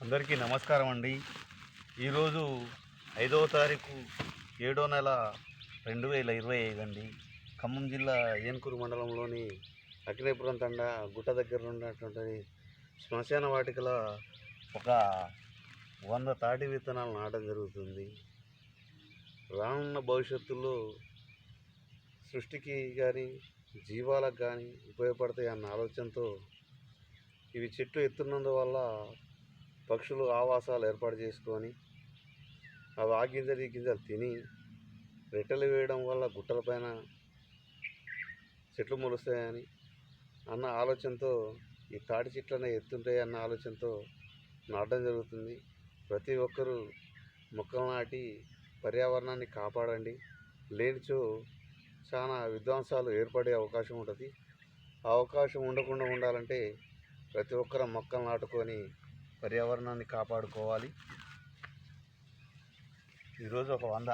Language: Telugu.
అందరికీ నమస్కారం అండి. ఈరోజు 5వ తారీఖు 7వ నెల 2025 అండి. ఖమ్మం జిల్లా ఏన్కూరు మండలంలోని అకినేపురం తండా గుట్ట దగ్గర ఉన్నటువంటి శ్మశాన వాటికలో ఒక 100 తాటి విత్తనాలు నాటడం జరుగుతుంది. రానున్న భవిష్యత్తులో సృష్టికి కానీ జీవాలకు కానీ ఉపయోగపడతాయి అన్న ఆలోచనతో ఇవి చెట్లు ఎత్తున్నందువల్ల పక్షులు ఆవాసాలు ఏర్పాటు చేసుకొని అవి ఆ గింజలు ఈ గింజలు తిని రెట్టెలు వేయడం వల్ల గుట్టలపైన చెట్లు మొలుస్తాయని అన్న ఆలోచనతో ఈ తాటి చెట్లనే ఎత్తుంటాయి అన్న ఆలోచనతో నాటడం జరుగుతుంది. ప్రతి ఒక్కరూ మొక్కలు నాటి పర్యావరణాన్ని కాపాడండి. లేనిచో చాలా విధ్వంసాలు ఏర్పడే అవకాశం ఉంటుంది. ఆ అవకాశం ఉండకుండా ఉండాలంటే ప్రతి ఒక్కరు మొక్కలు నాటుకొని పర్యావరణాన్ని కాపాడుకోవాలి. ఈరోజు ఒక 100